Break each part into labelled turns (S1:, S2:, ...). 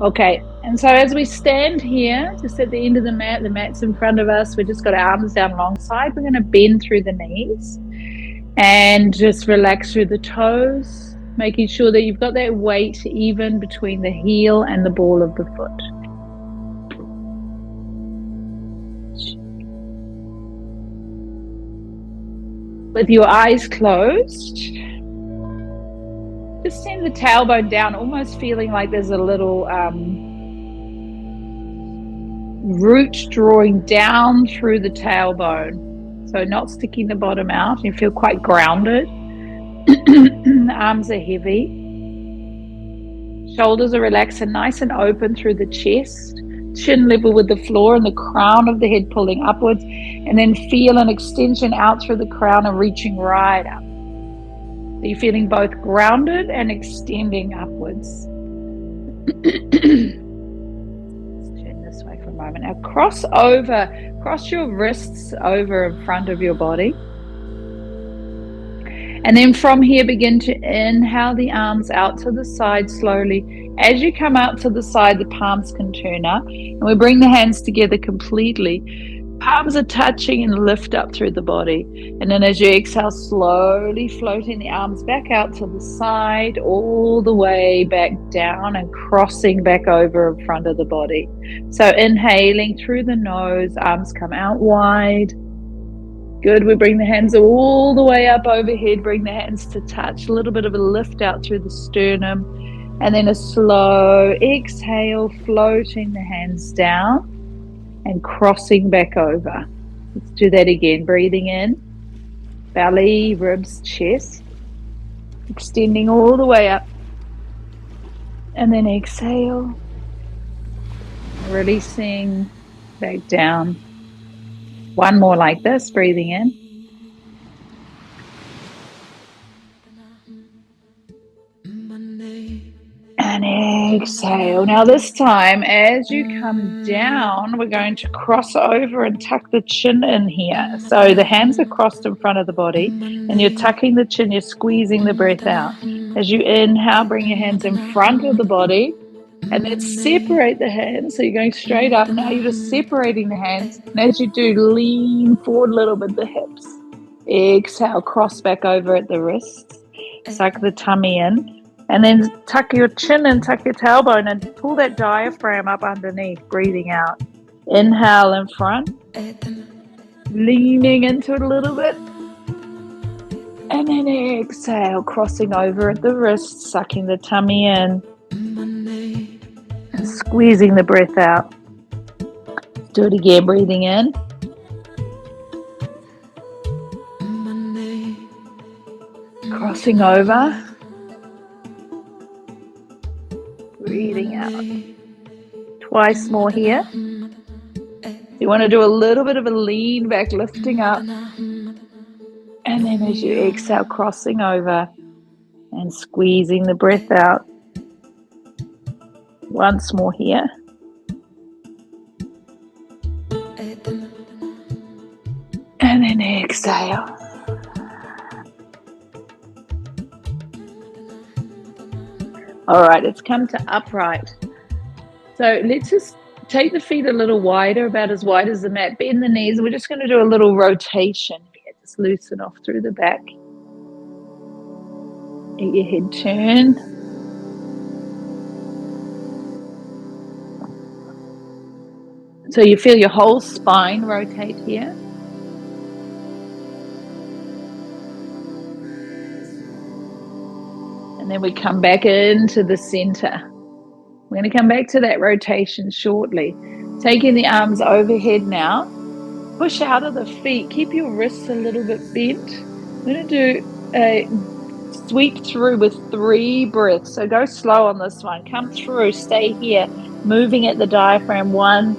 S1: Okay, and so as we stand here, just at the end of the mat's in front of us, we've just got our arms down alongside. We're going to bend through the knees and just relax through the toes, making sure that you've got that weight even between the heel and the ball of the foot. With your eyes closed, just send the tailbone down, almost feeling like there's a little root drawing down through the tailbone. So not sticking the bottom out. You feel quite grounded. The arms are heavy. Shoulders are relaxed and nice and open through the chest. Chin level with the floor and the crown of the head pulling upwards. And then feel an extension out through the crown and reaching right up. So you're feeling both grounded and extending upwards. Moment. Now cross your wrists over in front of your body. And then from here, begin to inhale the arms out to the side slowly. As you come out to the side, the palms can turn up. And we bring the hands together completely. Palms are touching and lift up through the body. And then as you exhale, slowly floating the arms back out to the side, all the way back down and crossing back over in front of the body. So inhaling through the nose, arms come out wide. Good. We bring the hands all the way up overhead. Bring the hands to touch. A little bit of a lift out through the sternum. And then a slow exhale, floating the hands down and crossing back over. Let's do that again. Breathing in, belly, ribs, chest, extending all the way up. And then exhale, releasing back down. One more like this, breathing in. And exhale. Now this time, as you come down, we're going to cross over and tuck the chin in here. So the hands are crossed in front of the body, and you're tucking the chin, you're squeezing the breath out. As you inhale, bring your hands in front of the body, and then separate the hands. So you're going straight up. Now you're just separating the hands. And as you do, lean forward a little bit, the hips. Exhale, cross back over at the wrists. Suck the tummy in. And then tuck your chin and tuck your tailbone and pull that diaphragm up underneath, breathing out. Inhale in front, leaning into it a little bit. And then exhale, crossing over at the wrist, sucking the tummy in. And squeezing the breath out. Do it again, breathing in. Crossing over. Breathing out. Twice more here. You want to do a little bit of a lean back, lifting up. And then as you exhale, crossing over and squeezing the breath out. Once more here. And then exhale. All right, let's come to upright. So let's just take the feet a little wider, about as wide as the mat. Bend the knees. We're just going to do a little rotation here. Just loosen off through the back. Let your head turn. So you feel your whole spine rotate here. And then we come back into the center. We're going to come back to that rotation shortly. Taking the arms overhead now. Push out of the feet. Keep your wrists a little bit bent. We're going to do a sweep through with 3 breaths. So go slow on this one. Come through. Stay here. Moving at the diaphragm. 1,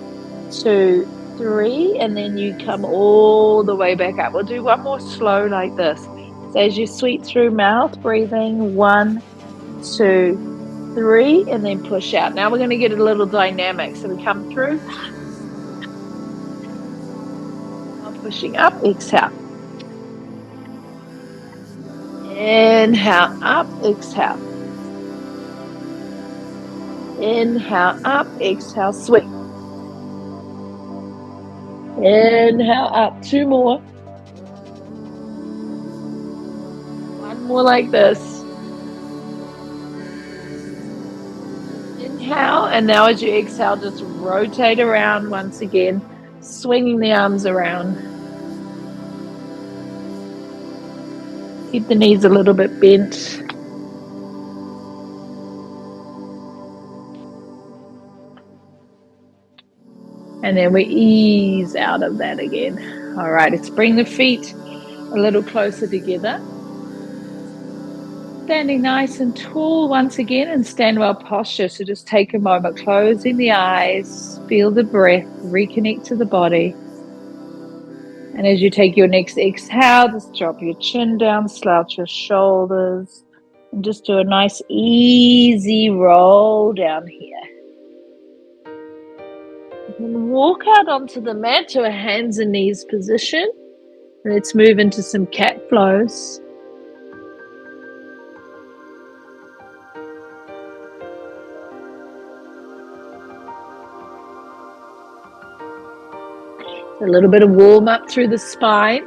S1: 2, 3. And then you come all the way back up. We'll do one more slow like this. So as you sweep through, mouth breathing. 1, 2, 3, and then push out. Now we're going to get a little dynamic. So we come through. Pushing up, exhale. Inhale, up, exhale. Inhale up, exhale, swing. Inhale up, 2 more. 1 more like this. Inhale, and now as you exhale, just rotate around once again, swinging the arms around. Keep the knees a little bit bent. And then we ease out of that again. All right, let's bring the feet a little closer together. Standing nice and tall once again in stand well posture. So just take a moment, closing the eyes, feel the breath, reconnect to the body. And as you take your next exhale, just drop your chin down, slouch your shoulders, and just do a nice easy roll down here. And walk out onto the mat to a hands and knees position. Let's move into some cat flows. A little bit of warm up through the spine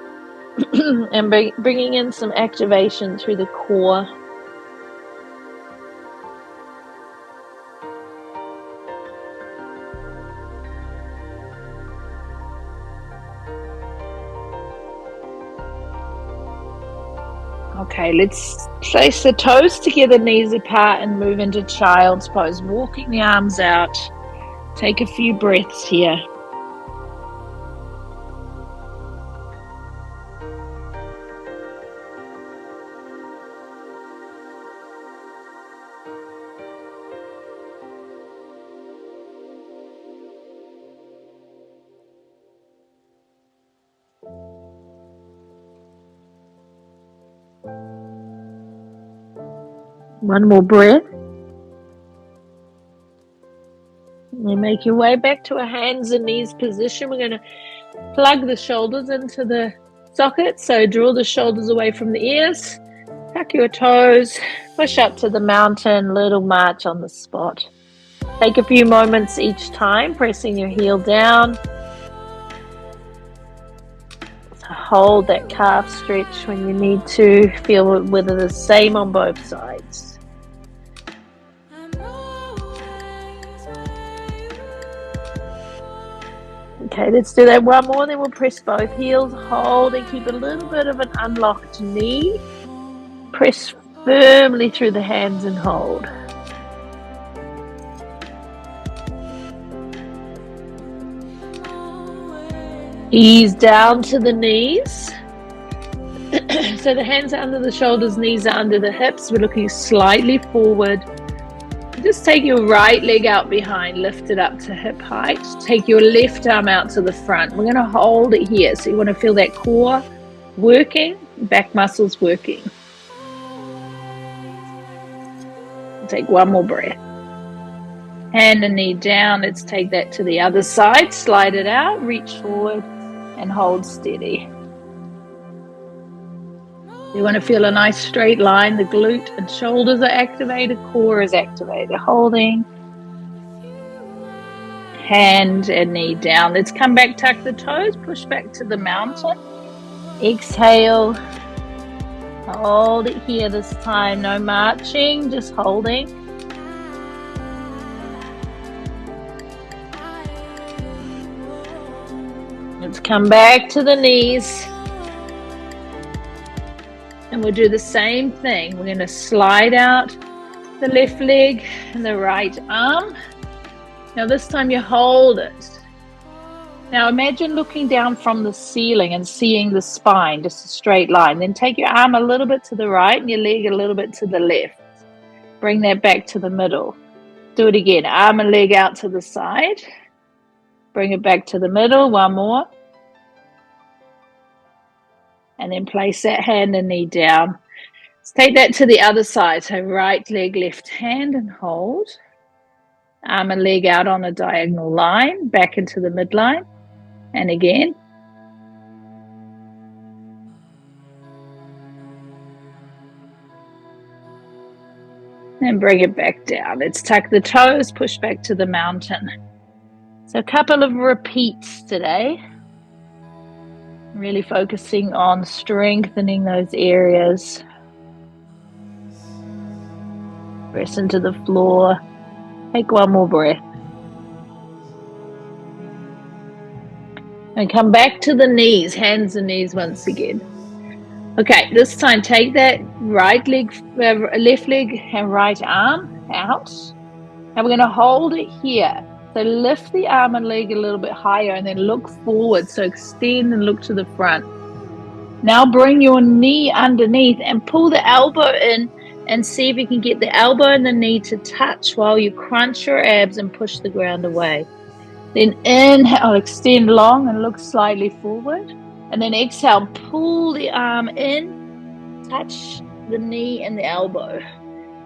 S1: and bringing in some activation through the core. Okay, let's place the toes together, knees apart, and move into child's pose. Walking the arms out. Take a few breaths here. One more breath. And then make your way back to a hands and knees position. We're going to plug the shoulders into the socket. So draw the shoulders away from the ears. Tuck your toes. Push up to the mountain. Little march on the spot. Take a few moments each time, pressing your heel down. Hold that calf stretch when you need to. Feel whether the same on both sides. Okay, let's do that one more, then we'll press both heels, hold and keep a little bit of an unlocked knee. Press firmly through the hands and hold. Ease down to the knees. So the hands are under the shoulders, knees are under the hips. We're looking slightly forward. Just take your right leg out behind, lift it up to hip height. Take your left arm out to the front. We're going to hold it here. So you want to feel that core working, back muscles working. Take one more breath. Hand and knee down. Let's take that to the other side. Slide it out, reach forward and hold steady. You want to feel a nice straight line. The glute and shoulders are activated. Core is activated. Holding. Hand and knee down. Let's come back, tuck the toes, push back to the mountain. Exhale. Hold it here this time. No marching, just holding. Let's come back to the knees. And we'll do the same thing. We're going to slide out the left leg and the right arm. Now this time you hold it. Now imagine looking down from the ceiling and seeing the spine, just a straight line. Then take your arm a little bit to the right and your leg a little bit to the left. Bring that back to the middle. Do it again. Arm and leg out to the side. Bring it back to the middle. One more. And then place that hand and knee down. Let's take that to the other side. So right leg, left hand and hold. Arm and leg out on a diagonal line, back into the midline. And again. And bring it back down. Let's tuck the toes, push back to the mountain. So a couple of repeats today. Really focusing on strengthening those areas. Press into the floor. Take one more breath. And come back to the knees, hands and knees once again. Okay, this time take that right leg, left leg and right arm out. And we're going to hold it here. So lift the arm and leg a little bit higher and then look forward. So extend and look to the front. Now bring your knee underneath and pull the elbow in and see if you can get the elbow and the knee to touch while you crunch your abs and push the ground away. Then inhale, extend long and look slightly forward. And then exhale, pull the arm in, touch the knee and the elbow.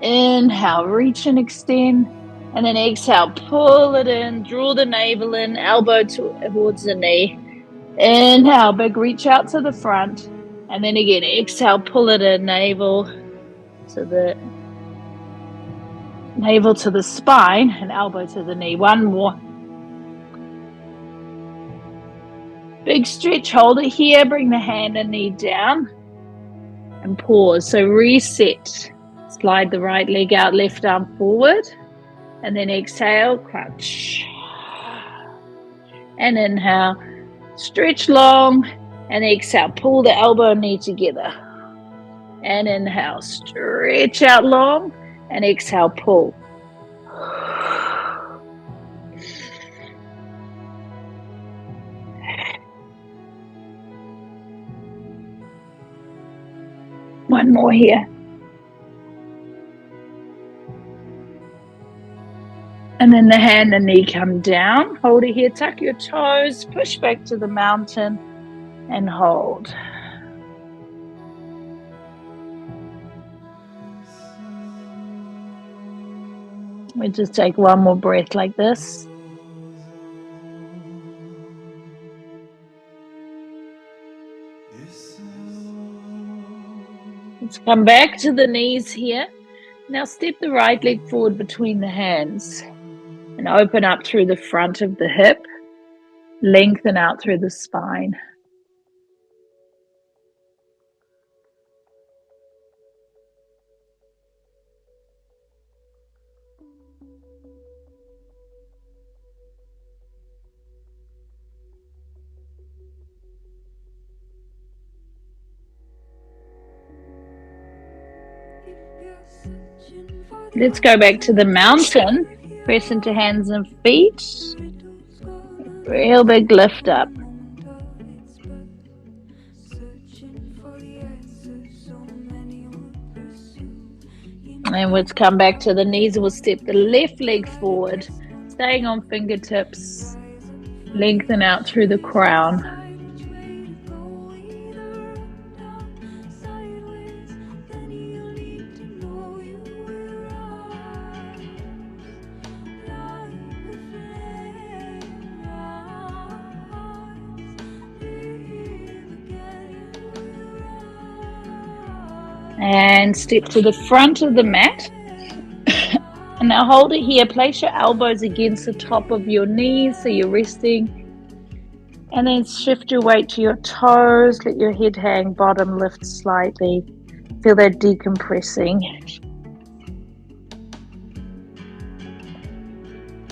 S1: Inhale, reach and extend. And then exhale, pull it in, draw the navel in, elbow towards the knee. Inhale, big reach out to the front. And then again, exhale, pull it in, navel to the spine and elbow to the knee. One more. Big stretch, hold it here, bring the hand and knee down and pause. So reset, slide the right leg out, left arm forward, and then exhale, crunch. And inhale, stretch long, and exhale, pull the elbow and knee together. And inhale, stretch out long, and exhale, pull. One more here. And then the hand and knee come down. Hold it here, tuck your toes, push back to the mountain and hold. We just take one more breath like this. Let's come back to the knees here. Now step the right leg forward between the hands and open up through the front of the hip. Lengthen out through the spine. Let's go back to the mountain. Press into hands and feet. Real big lift up. And let's come back to the knees. We'll step the left leg forward, staying on fingertips. Lengthen out through the crown. And step to the front of the mat. And now hold it here. Place your elbows against the top of your knees so you're resting. And then shift your weight to your toes. Let your head hang, bottom lift slightly. Feel that decompressing.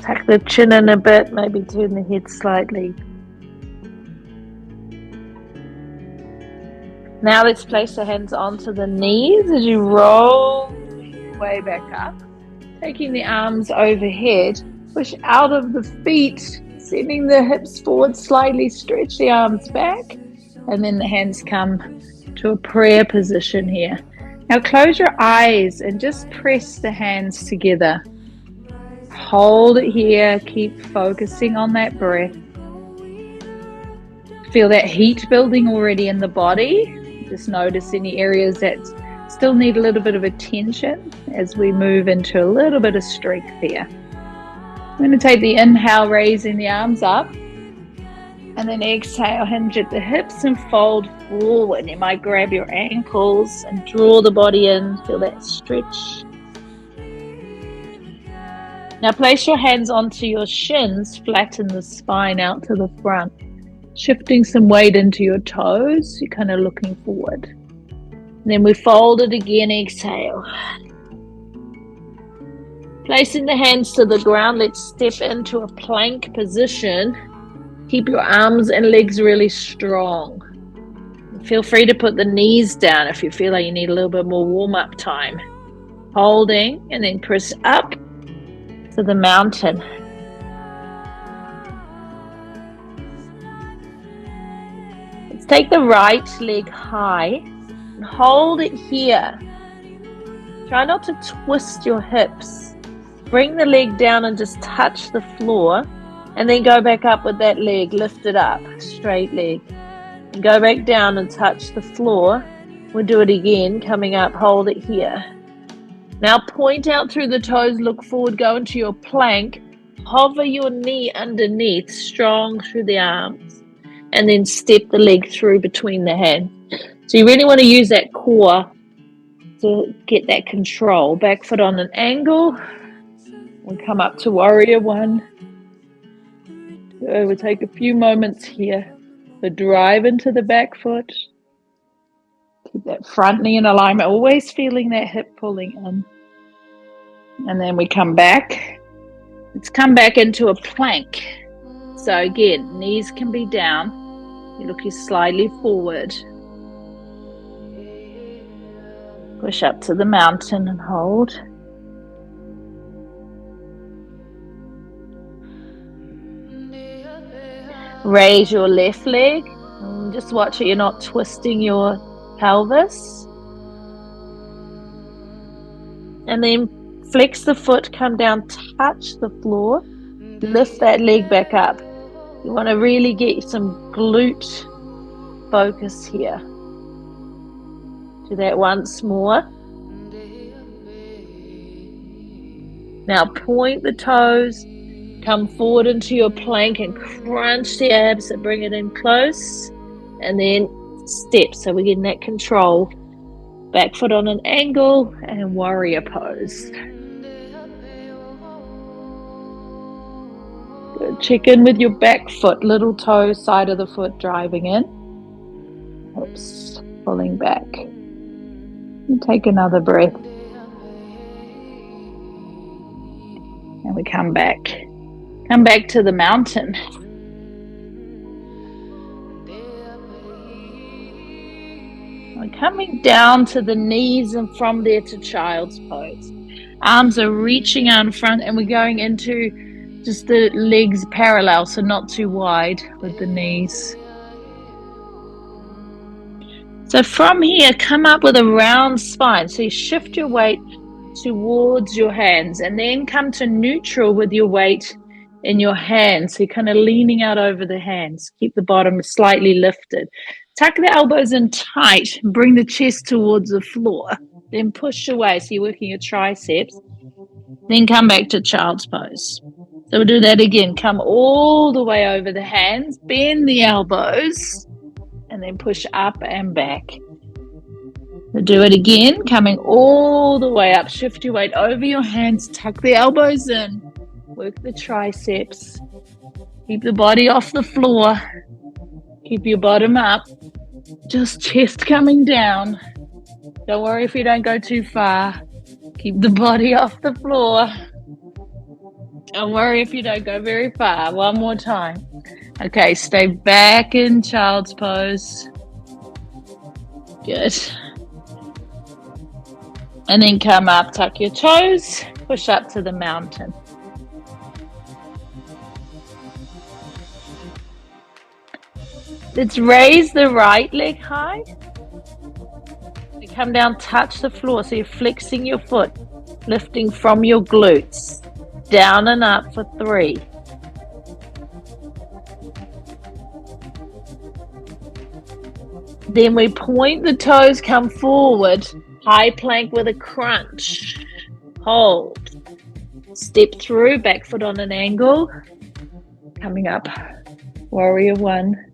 S1: Tuck the chin in a bit, maybe turn the head slightly. Now let's place the hands onto the knees as you roll your way back up. Taking the arms overhead, push out of the feet, sending the hips forward slightly, stretch the arms back, and then the hands come to a prayer position here. Now close your eyes and just press the hands together. Hold it here, keep focusing on that breath. Feel that heat building already in the body. Just notice any areas that still need a little bit of attention as we move into a little bit of strength here. I'm going to take the inhale, raising the arms up, and then exhale, hinge at the hips and fold forward. You might grab your ankles and draw the body in, feel that stretch. Now place your hands onto your shins, flatten the spine out to the front, shifting some weight into your toes. You're kind of looking forward. And then we fold it again, exhale. Placing the hands to the ground, let's step into a plank position. Keep your arms and legs really strong. Feel free to put the knees down if you feel like you need a little bit more warm-up time. Holding and then press up to the mountain. Let's take the right leg high and hold it here. Try not to twist your hips. Bring the leg down and just touch the floor, and then go back up with that leg, lift it up, straight leg. And go back down and touch the floor. We'll do it again, coming up, hold it here. Now point out through the toes, look forward, go into your plank, hover your knee underneath, strong through the arms, and then step the leg through between the hands. So you really want to use that core to get that control. Back foot on an angle. We'll come up to warrior one. So we'll take a few moments here to drive into the back foot. Keep that front knee in alignment, always feeling that hip pulling in. And then we come back. Let's come back into a plank. So again, knees can be down. You're looking slightly forward. Push up to the mountain and hold. Raise your left leg. Just watch it, you're not twisting your pelvis. And then flex the foot, come down, touch the floor. Lift that leg back up. You want to really get some glute focus here. Do that once more. Now point the toes. Come forward into your plank and crunch the abs and bring it in close. And then step. So we're getting that control. Back foot on an angle and warrior pose. Good. Check in with your back foot. Little toe, side of the foot driving in. Hips pulling back. And take another breath. And we come back. Come back to the mountain. We're coming down to the knees and from there to child's pose. Arms are reaching out in front and we're going into just the legs parallel, so not too wide with the knees. So from here, come up with a round spine. So you shift your weight towards your hands and then come to neutral with your weight in your hands. So you're kind of leaning out over the hands. Keep the bottom slightly lifted. Tuck the elbows in tight. Bring the chest towards the floor. Then push away. So you're working your triceps. Then come back to child's pose. So we'll do that again. Come all the way over the hands. Bend the elbows. And then push up and back. We'll do it again. Coming all the way up. Shift your weight over your hands. Tuck the elbows in. Work the triceps. Keep the body off the floor. Keep your bottom up. Just chest coming down. Don't worry if you don't go too far. Keep the body off the floor. Don't worry if you don't go very far. One more time. Okay, stay back in child's pose. Good. And then come up, tuck your toes, push up to the mountain. Let's raise the right leg high. You come down, touch the floor. So you're flexing your foot, lifting from your glutes. Down and up for 3. Then we point the toes, come forward. High plank with a crunch. Hold. Step through, back foot on an angle. Coming up. Warrior one.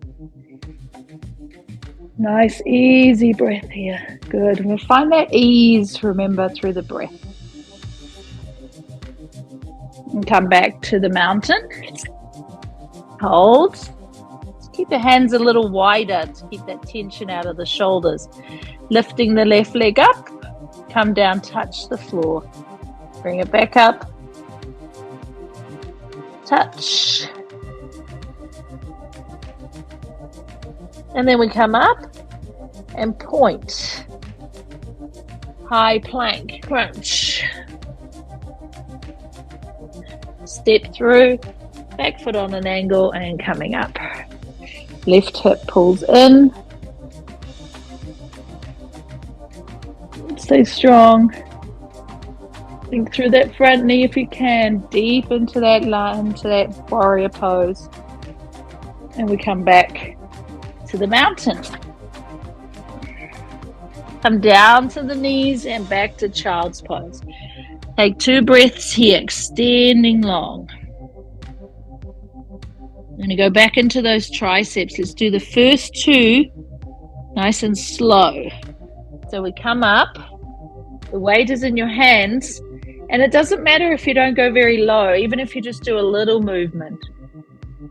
S1: Nice, easy breath here. Good. We'll find that ease, remember, through the breath. And come back to the mountain. Hold. Keep the hands a little wider to keep that tension out of the shoulders. Lifting the left leg up. Come down, touch the floor. Bring it back up. Touch. And then we come up and point. High plank, crunch. Step through, back foot on an angle and coming up. Left hip pulls in. Stay strong. Think through that front knee if you can, deep into that line, to that warrior pose. And we come back to the mountain. Come down to the knees and back to child's pose. Take 2 breaths here, extending long. I'm going to go back into those triceps. Let's do the first 2 nice and slow. So we come up, the weight is in your hands, and it doesn't matter if you don't go very low, even if you just do a little movement.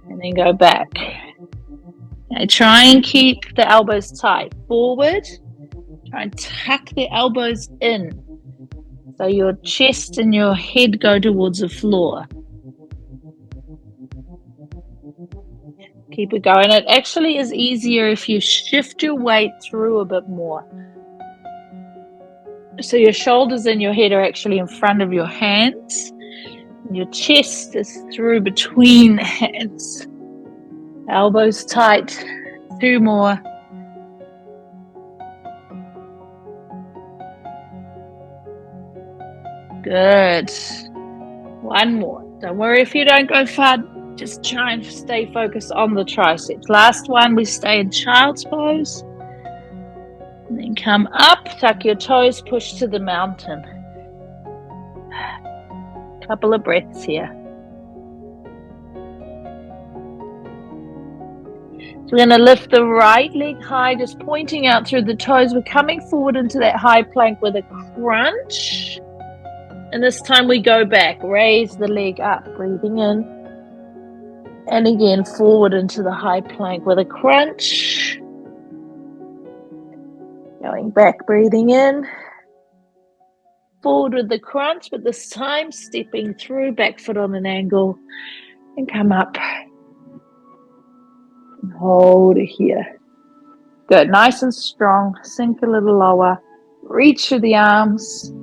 S1: And then go back. Now try and keep the elbows tight. Forward. Try and tuck the elbows in. So your chest and your head go towards the floor. Keep it going. It actually is easier if you shift your weight through a bit more. So your shoulders and your head are actually in front of your hands. Your chest is through between the hands. Elbows tight. 2 more. Good. 1 more. Don't worry if you don't go far. Just try and stay focused on the triceps. Last one, we stay in child's pose. And then come up, tuck your toes, push to the mountain. Couple of breaths here. So we're going to lift the right leg high, just pointing out through the toes. We're coming forward into that high plank with a crunch. And this time we go back, raise the leg up, breathing in. And again, forward into the high plank with a crunch. Going back, breathing in. Forward with the crunch, but this time stepping through, back foot on an angle. And come up. And hold here. Good, nice and strong. Sink a little lower. Reach for the arms.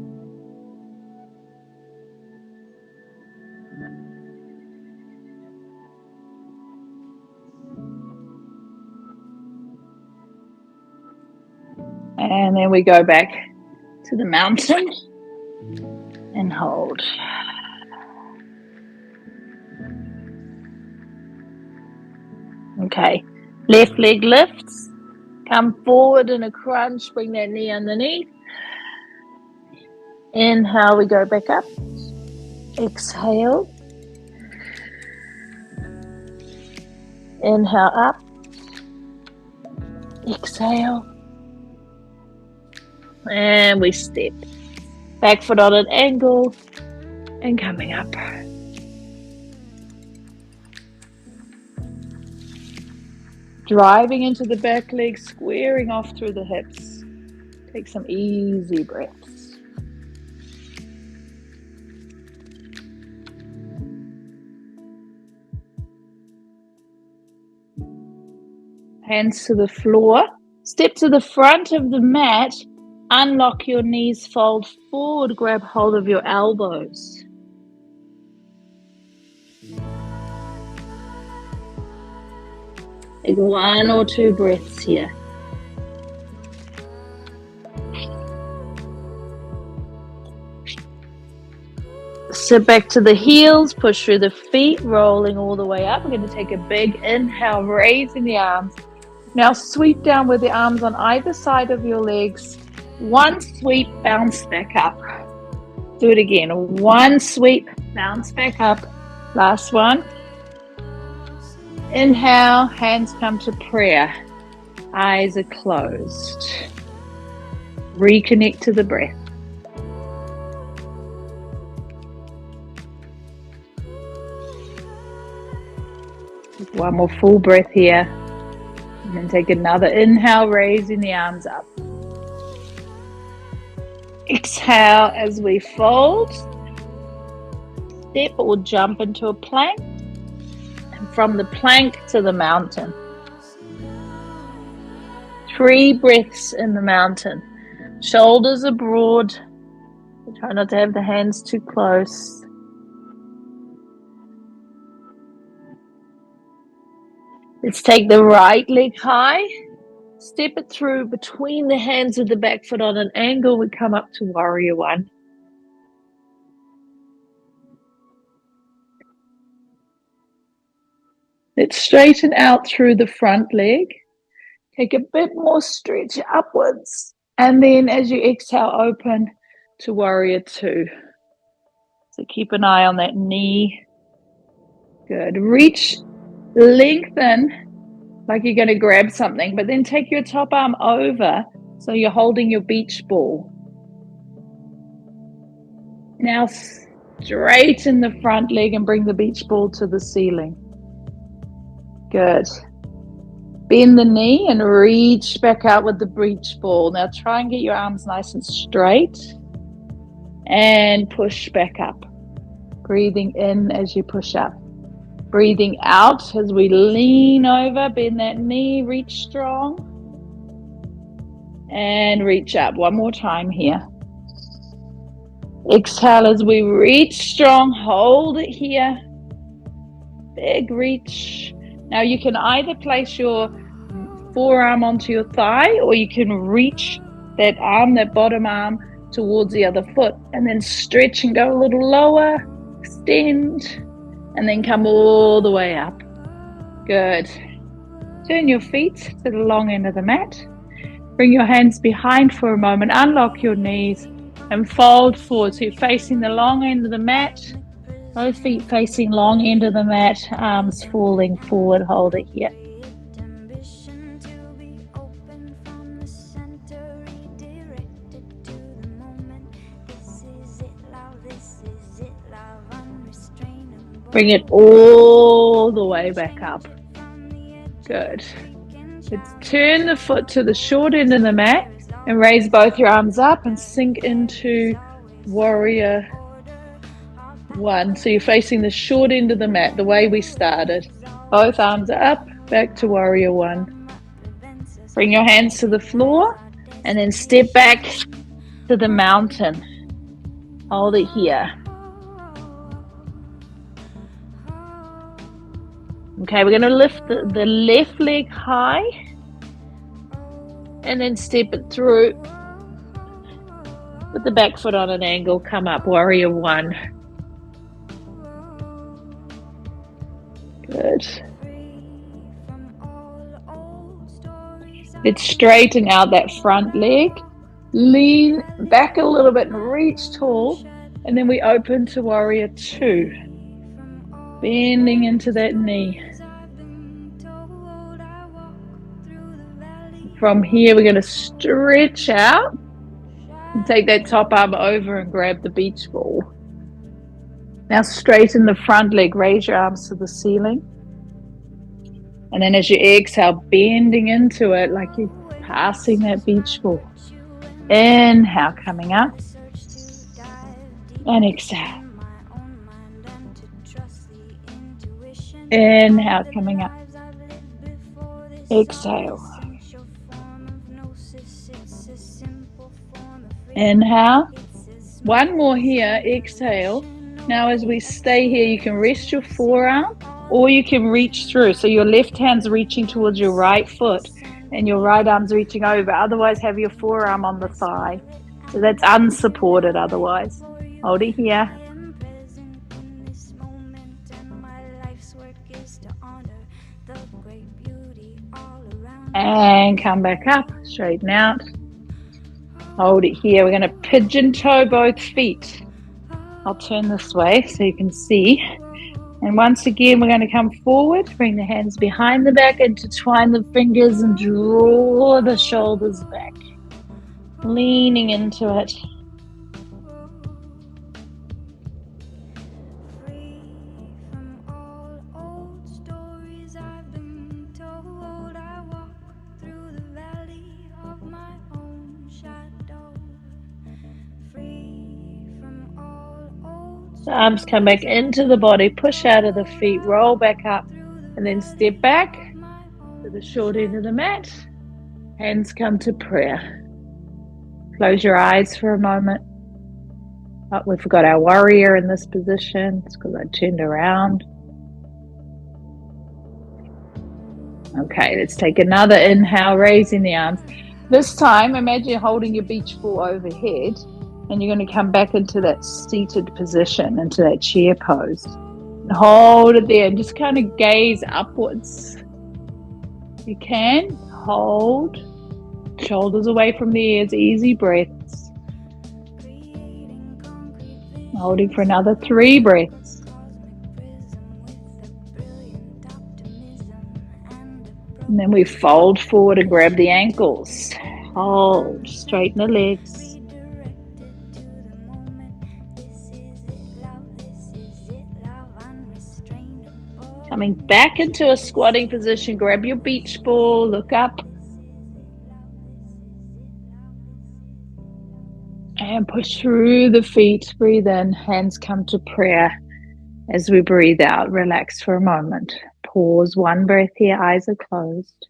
S1: And then we go back to the mountain and hold. Okay, left leg lifts. Come forward in a crunch, bring that knee underneath. Inhale, we go back up. Exhale. Inhale up. Exhale. And we step. Back foot on an angle and coming up. Driving into the back leg, squaring off through the hips. Take some easy breaths. Hands to the floor. Step to the front of the mat. Unlock your knees, fold forward, grab hold of your elbows. Take 1 or 2 breaths here. Sit back to the heels, push through the feet, rolling all the way up. We're going to take a big inhale, raising the arms. Now sweep down with the arms on either side of your legs. 1 sweep, bounce back up. Do it again. 1 sweep, bounce back up. Last one. Inhale, hands come to prayer. Eyes are closed. Reconnect to the breath. One more full breath here. And then take another inhale, raising the arms up. Exhale as we fold, step or jump into a plank, and from the plank to the mountain. 3 breaths in the mountain. Shoulders are broad. Try not to have the hands too close. Let's take the right leg high. Step it through between the hands with the back foot on an angle. We come up to warrior one. Let's straighten out through the front leg. Take a bit more stretch upwards. And then as you exhale, open to warrior two. So keep an eye on that knee. Good. Reach, lengthen like you're going to grab something, but then take your top arm over so you're holding your beach ball. Now straighten the front leg and bring the beach ball to the ceiling. Good. Bend the knee and reach back out with the beach ball. Now try and get your arms nice and straight and push back up. Breathing in as you push up. Breathing out as we lean over, bend that knee, reach strong, and reach up. One more time here. Exhale as we reach strong, hold it here. Big reach. Now you can either place your forearm onto your thigh, or you can reach that arm, that bottom arm, towards the other foot, and then stretch and go a little lower, extend, and then come all the way up. Good. Turn your feet to the long end of the mat. Bring your hands behind for a moment. Unlock your knees and fold forward. So you're facing the long end of the mat. Both feet facing long end of the mat. Arms falling forward. Hold it here. Bring it all the way back up. Good. Let's turn the foot to the short end of the mat and raise both your arms up and sink into warrior one. So you're facing the short end of the mat, the way we started. Both arms are up, back to warrior one. Bring your hands to the floor and then step back to the mountain. Hold it here. Okay, we're going to lift the left leg high and then step it through with the back foot on an angle. Come up, warrior one. Good. Let's straighten out that front leg. Lean back a little bit and reach tall. And then we open to warrior two. Bending into that knee. From here, we're going to stretch out and take that top arm over and grab the beach ball. Now straighten the front leg, raise your arms to the ceiling. And then as you exhale, bending into it like you're passing that beach ball. Inhale, coming up. And exhale. Inhale, coming up. Exhale. Inhale. One more here. Exhale. Now as we stay here, you can rest your forearm or you can reach through. So your left hand's reaching towards your right foot and your right arm's reaching over. Otherwise, have your forearm on the thigh. So that's unsupported otherwise. Hold it here. And come back up, straighten out. Hold it here. We're going to pigeon toe both feet. I'll turn this way so you can see. And once again, we're going to come forward, bring the hands behind the back, intertwine the fingers and draw the shoulders back. Leaning into it. The arms come back into the body, push out of the feet, roll back up, and then step back to the short end of the mat. Hands come to prayer. Close your eyes for a moment. Oh, we've got our warrior in this position. It's because I turned around. Okay, let's take another inhale, raising the arms. This time, imagine you're holding your beach ball overhead, and you're going to come back into that seated position, into that chair pose. Hold it there and just kind of gaze upwards. You can hold, shoulders away from the ears, easy breaths. Holding for another 3 breaths. And then we fold forward and grab the ankles. Hold, straighten the legs. Coming back into a squatting position, grab your beach ball, look up. And push through the feet, breathe in, hands come to prayer. As we breathe out, relax for a moment. Pause, 1 breath here, eyes are closed.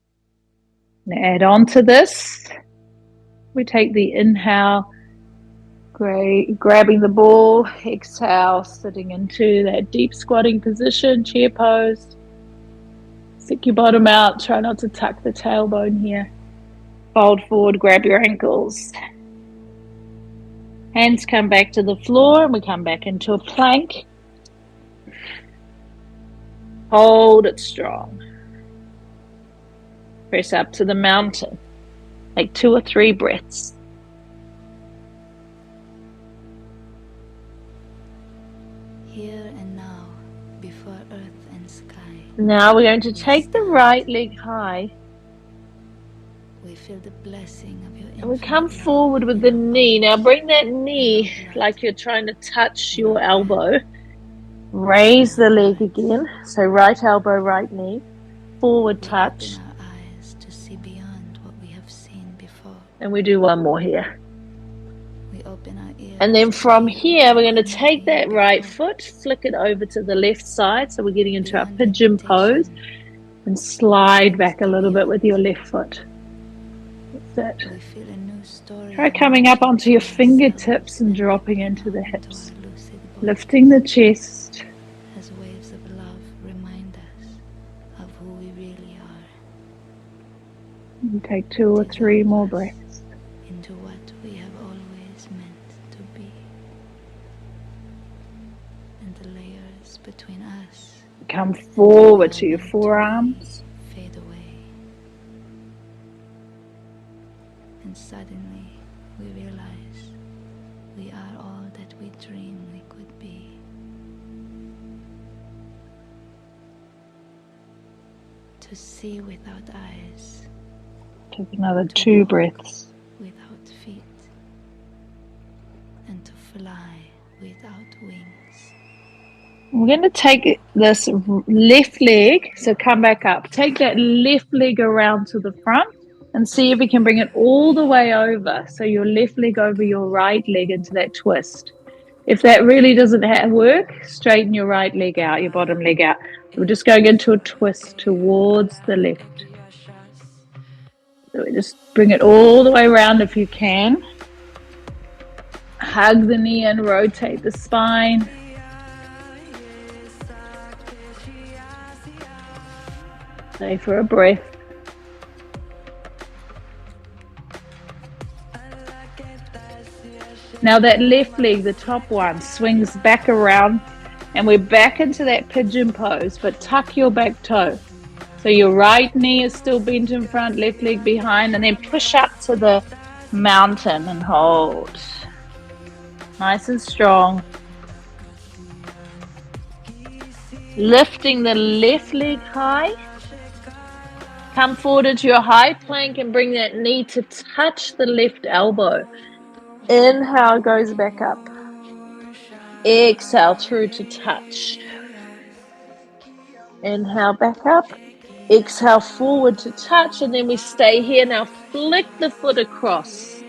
S1: And add on to this, we take the inhale, grabbing the ball, exhale, sitting into that deep squatting position, chair pose. Stick your bottom out, try not to tuck the tailbone here. Fold forward, grab your ankles. Hands come back to the floor and we come back into a plank. Hold it strong. Press up to the mountain. Take 2 or 3 breaths.
S2: Here and now, before earth and sky.
S1: Now we're going to take the right leg high.
S2: We feel the blessing of your
S1: and we come forward with the knee. Now bring that knee like you're trying to touch your elbow. Raise the leg again. So right elbow, right knee. Forward touch.
S2: Open our eyes to see beyond what we have seen before.
S1: And we do one more here.
S2: We open our ears.
S1: And then from here, we're going to take that right foot, flick it over to the left side. So we're getting into our pigeon pose. And slide back a little bit with your left foot. That's it. Try coming up onto your fingertips and dropping into the hips. Lifting the chest.
S2: As waves of love remind us of who we really are.
S1: And take 2 or 3 more breaths.
S2: Into what we have always meant to be. And the layers between us.
S1: Come forward to your forearms.
S2: Fade away. And suddenly we realize we are all that we dream we could be. To see without eyes.
S1: Take another 2 breaths.
S2: Without feet. And to fly without wings.
S1: We're going to take this left leg, so come back up. Take that left leg around to the front and see if we can bring it all the way over. So your left leg over your right leg into that twist. If that really doesn't work, straighten your right leg out, your bottom leg out. We're just going into a twist towards the left. So we just bring it all the way around if you can. Hug the knee and rotate the spine. Stay for a breath. Now that left leg, the top one, swings back around and we're back into that pigeon pose, but tuck your back toe. So your right knee is still bent in front, left leg behind, and then push up to the mountain and hold. Nice and strong. Lifting the left leg high. Come forward into your high plank and bring that knee to touch the left elbow. Inhale, goes back up. Exhale through to touch. Inhale, back up. Exhale forward to touch, and then we stay here. Now flick the foot across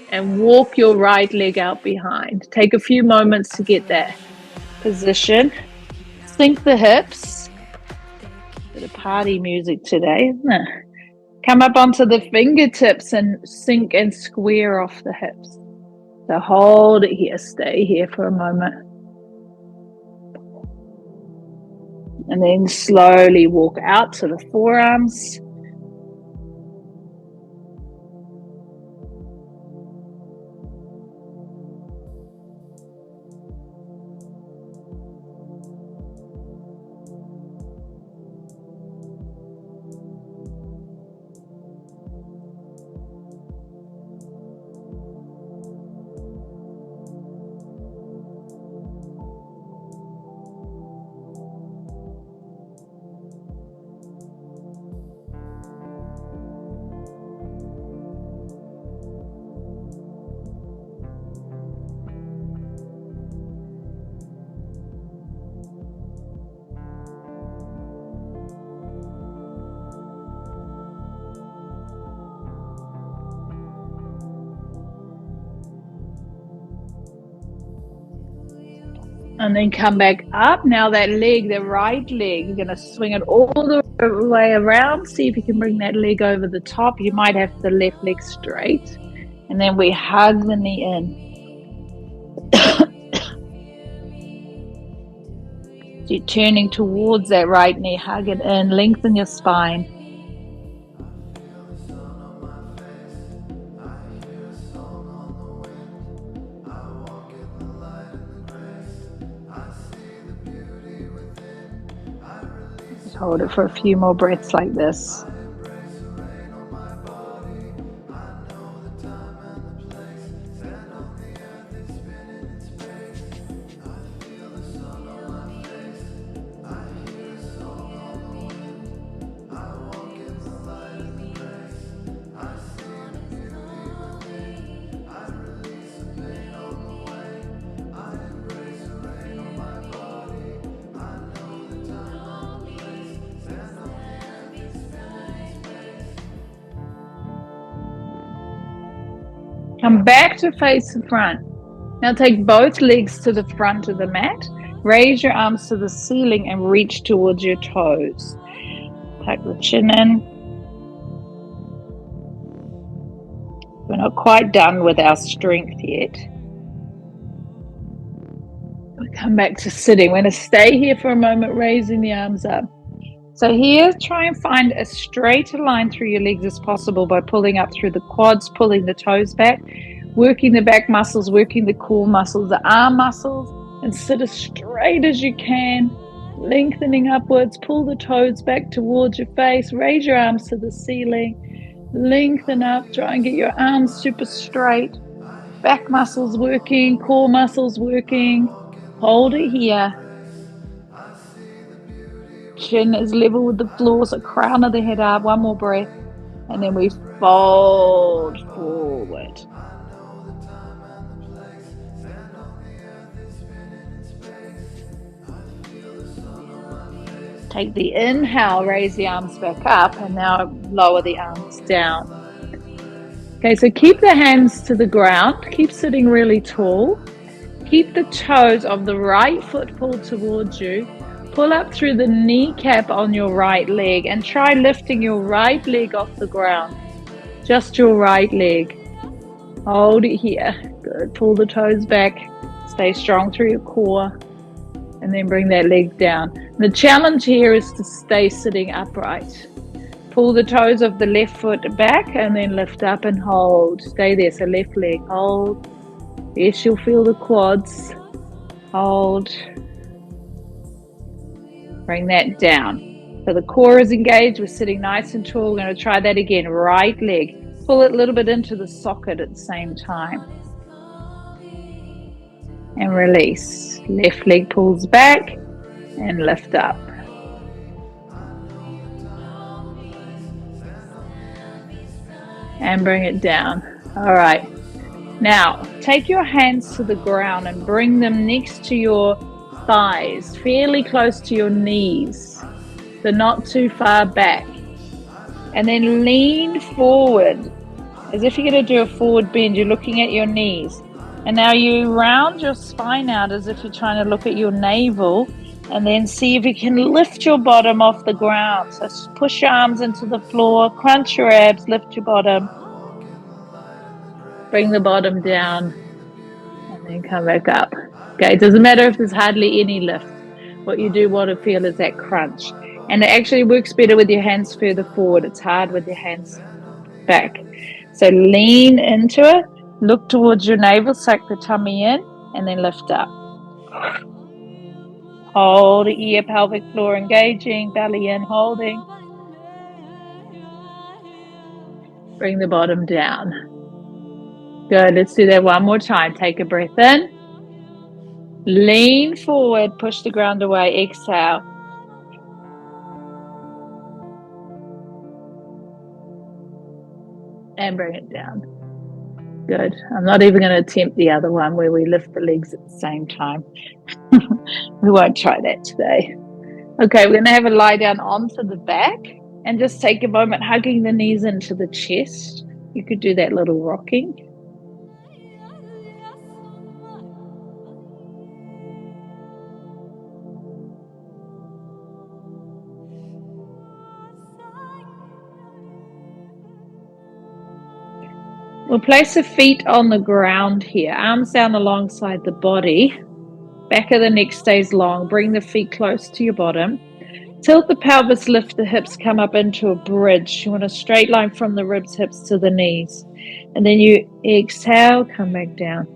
S1: and walk your right leg out behind. Take a few moments to get there. position. Sink the hips. Bit of party music today, isn't it? Come up onto the fingertips and sink and square off the hips. So hold it here, stay here for a moment. And then slowly walk out to the forearms. And then come back up. Now that leg, the right leg, you're going to swing it all the way around. See if you can bring that leg over the top. You might have the left leg straight. And then we hug the knee in. So you're turning towards that right knee. Hug it in. Lengthen your spine. Hold it for a few more breaths like this. Come back to face the front. Now take both legs to the front of the mat. Raise your arms to the ceiling and reach towards your toes. Tuck the chin in. We're not quite done with our strength yet. We'll come back to sitting. We're going to stay here for a moment, raising the arms up. So here, try and find as straight a line through your legs as possible by pulling up through the quads, pulling the toes back, working the back muscles, working the core muscles, the arm muscles, and sit as straight as you can, lengthening upwards. Pull the toes back towards your face, raise your arms to the ceiling, lengthen up, try and get your arms super straight, back muscles working, core muscles working. Hold it here. Chin is level with the floor, so crown of the head up. One more breath, and then we fold forward. Take the inhale, raise the arms back up, and now lower the arms down. Okay, so keep the hands to the ground. Keep sitting really tall. Keep the toes of the right foot pulled towards you. Pull up through the kneecap on your right leg and try lifting your right leg off the ground. Just your right leg. Hold it here. Good. Pull the toes back. Stay strong through your core. And then bring that leg down. The challenge here is to stay sitting upright. Pull the toes of the left foot back and then lift up and hold. Stay there. So left leg. Hold. Yes, you'll feel the quads. Hold. Bring that down. So the core is engaged. We're sitting nice and tall. We're going to try that again. Right leg. Pull it a little bit into the socket at the same time. And release. Left leg pulls back and lift up. And bring it down. All right. Now, take your hands to the ground and bring them next to your thighs, fairly close to your knees, so not too far back. And then lean forward as if you're going to do a forward bend. You're looking at your knees. And now you round your spine out as if you're trying to look at your navel, and then see if you can lift your bottom off the ground. So push your arms into the floor, crunch your abs, lift your bottom, bring the bottom down, and then come back up. Okay, it doesn't matter if there's hardly any lift. What you do want to feel is that crunch. And it actually works better with your hands further forward. It's hard with your hands back. So lean into it, look towards your navel, suck the tummy in, and then lift up. Hold ear, pelvic floor engaging, belly in, holding. Bring the bottom down. Good. Let's do that one more time. Take a breath in. Lean forward, push the ground away. Exhale. And bring it down. Good. I'm not even going to attempt the other one where we lift the legs at the same time. We won't try that today. Okay, we're going to have a lie down onto the back and just take a moment hugging the knees into the chest. You could do that little rocking. We'll place the feet on the ground here, arms down alongside the body. Back of the neck stays long. Bring the feet close to your bottom. Tilt the pelvis, lift the hips, come up into a bridge. You want a straight line from the ribs, hips to the knees. And then you exhale, come back down.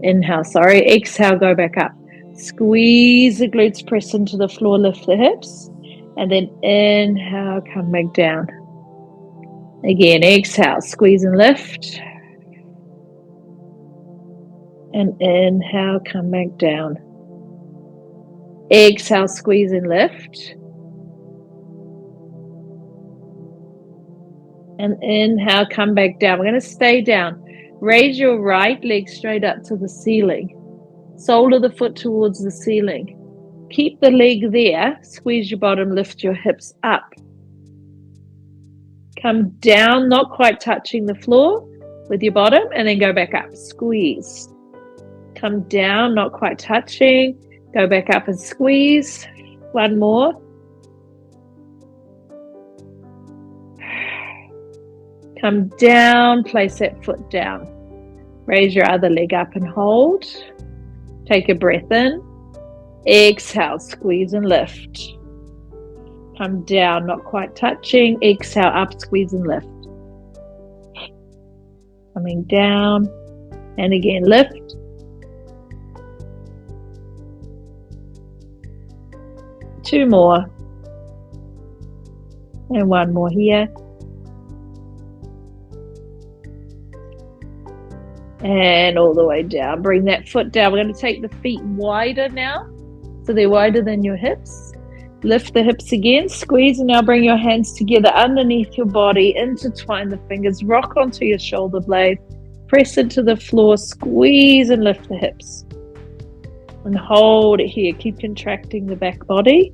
S1: Inhale, exhale, go back up. Squeeze the glutes, press into the floor, lift the hips. And then inhale, come back down. Again, exhale, squeeze and lift. And inhale, come back down. Exhale, squeeze and lift. And inhale, come back down. We're going to stay down. Raise your right leg straight up to the ceiling. Sole of the foot towards the ceiling. Keep the leg there. Squeeze your bottom, lift your hips up. Come down, not quite touching the floor with your bottom, and then go back up. Squeeze. Come down, not quite touching. Go back up and squeeze. One more. Come down, place that foot down. Raise your other leg up and hold. Take a breath in. Exhale, squeeze and lift. Come down, not quite touching. Exhale, up, squeeze and lift. Coming down, and again, lift. Two more. And one more here. And all the way down. Bring that foot down. We're going to take the feet wider now. So they're wider than your hips. Lift the hips again. Squeeze, and now bring your hands together underneath your body. Intertwine the fingers. Rock onto your shoulder blade. Press into the floor. Squeeze and lift the hips. And hold it here. Keep contracting the back body.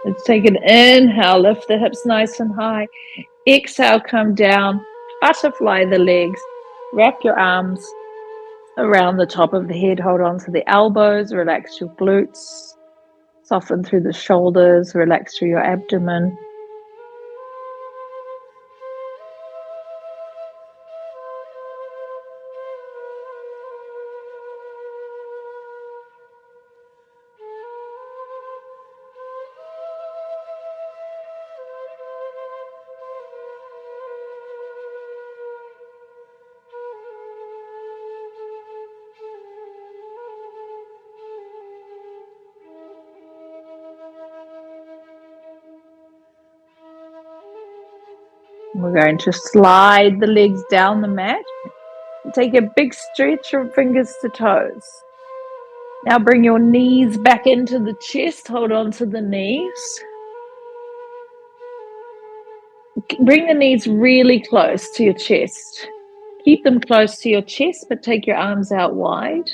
S1: Let's take an inhale, lift the hips nice and high. Exhale, come down, butterfly the legs, wrap your arms around the top of the head, hold on to the elbows, relax your glutes, soften through the shoulders, relax through your abdomen. We're going to slide the legs down the mat. Take a big stretch from fingers to toes. Now bring your knees back into the chest. Hold on to the knees. Bring the knees really close to your chest. Keep them close to your chest, but take your arms out wide.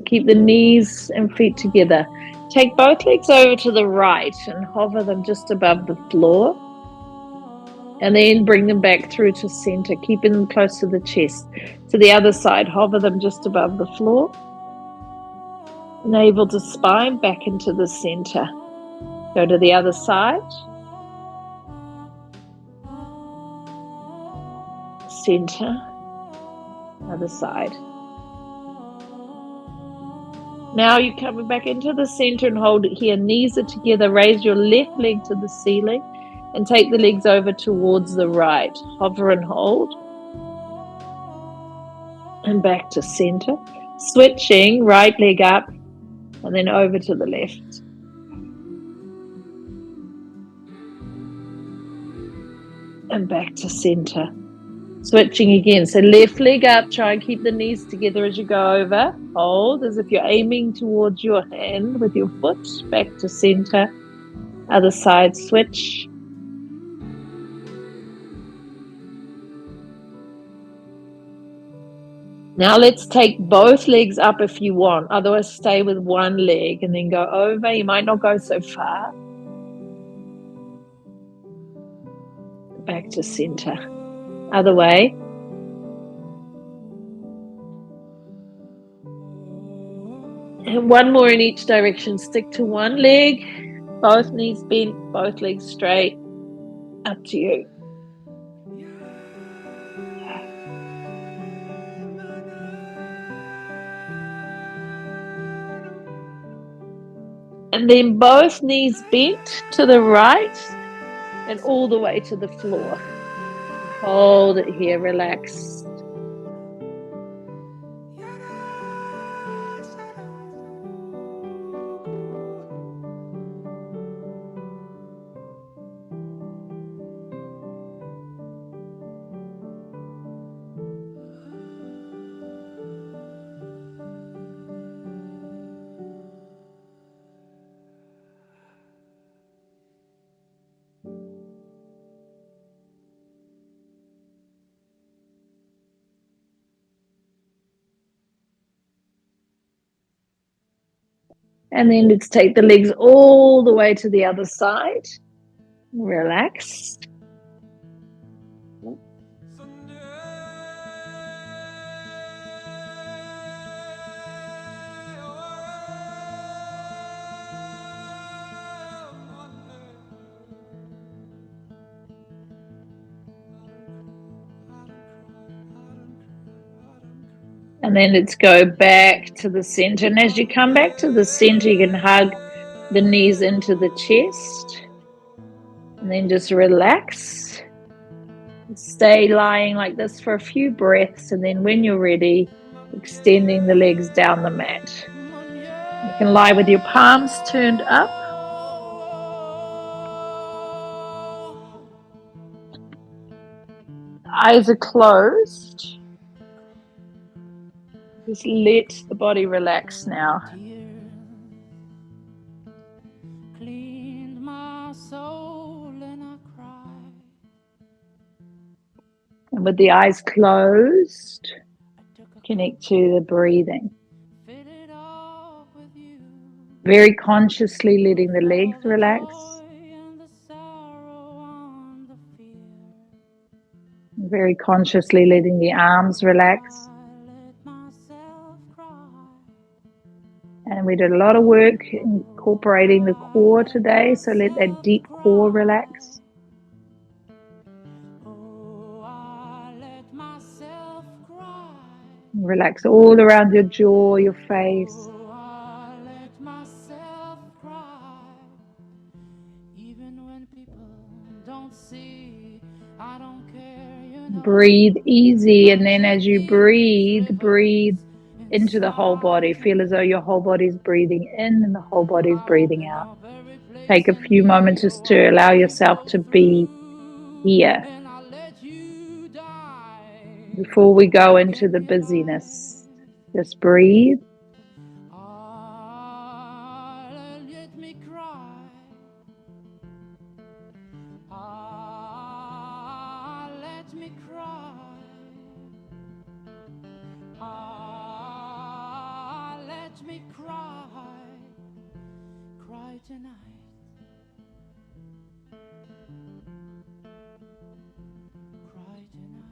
S1: Keep the knees and feet together. Take both legs over to the right and hover them just above the floor. And then bring them back through to center, keeping them close to the chest. To the other side, hover them just above the floor. Navel to spine, back into the center. Go to the other side. Center. Other side. Now you're coming back into the center and hold it here. Knees are together. Raise your left leg to the ceiling and take the legs over towards the right. Hover and hold. And back to center. Switching, right leg up and then over to the left. And back to center. Switching again. So left leg up, try and keep the knees together as you go over. Hold as if you're aiming towards your hand with your foot. Back to center. Other side, switch. Now let's take both legs up if you want. Otherwise, stay with one leg and then go over. You might not go so far. Back to center. Other way. And one more in each direction. Stick to one leg. Both knees bent, both legs straight. Up to you. And then both knees bent to the right and all the way to the floor. Hold it here, relax. And then let's take the legs all the way to the other side. Relax. And then let's go back to the center. And as you come back to the center, you can hug the knees into the chest. And then just relax. Stay lying like this for a few breaths. And then when you're ready, extending the legs down the mat. You can lie with your palms turned up. Eyes are closed. Just let the body relax now.
S2: Cleaned my soul and I cried.
S1: And with the eyes closed, connect to the breathing. Very consciously letting the legs relax. Very consciously letting the arms relax. And we did a lot of work incorporating the core today, so let that deep core relax. Relax all around your jaw, your face. Breathe easy, and then as you breathe, breathe into the whole body. Feel as though your whole body is breathing in and the whole body is breathing out. Take a few moments just to allow yourself to be here. before we go into the busyness. Just breathe.
S3: Let me cry. Let me cry. Let me cry. Cry tonight. Cry tonight.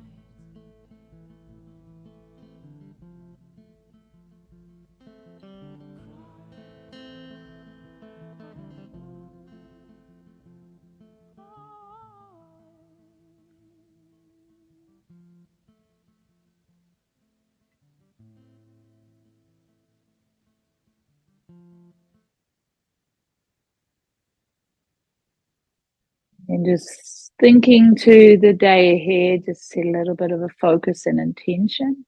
S1: And just thinking to the day ahead, just set a little bit of a focus and intention.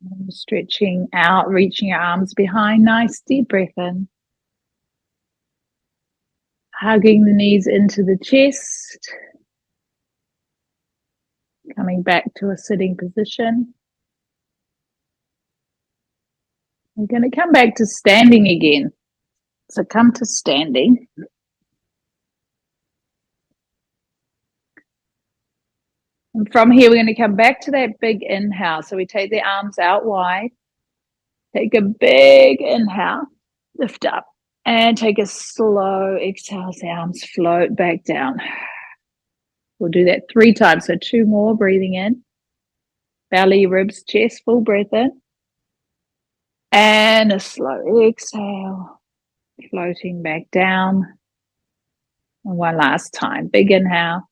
S1: And stretching out, reaching your arms behind. Nice deep breath in. Hugging the knees into the chest. Coming back to a sitting position. We're going to come back to standing again. So come to standing. And from here, we're going to come back to that big inhale. So we take the arms out wide. Take a big inhale. Lift up. And take a slow exhale as the arms float back down. We'll do that 3 times. So 2 more, breathing in. Belly, ribs, chest, full breath in. And a slow exhale. Floating back down. And one last time. Big inhale.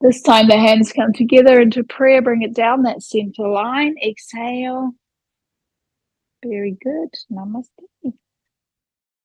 S1: This time the hands come together into prayer. Bring it down that center line. Exhale. Very good. Namaste.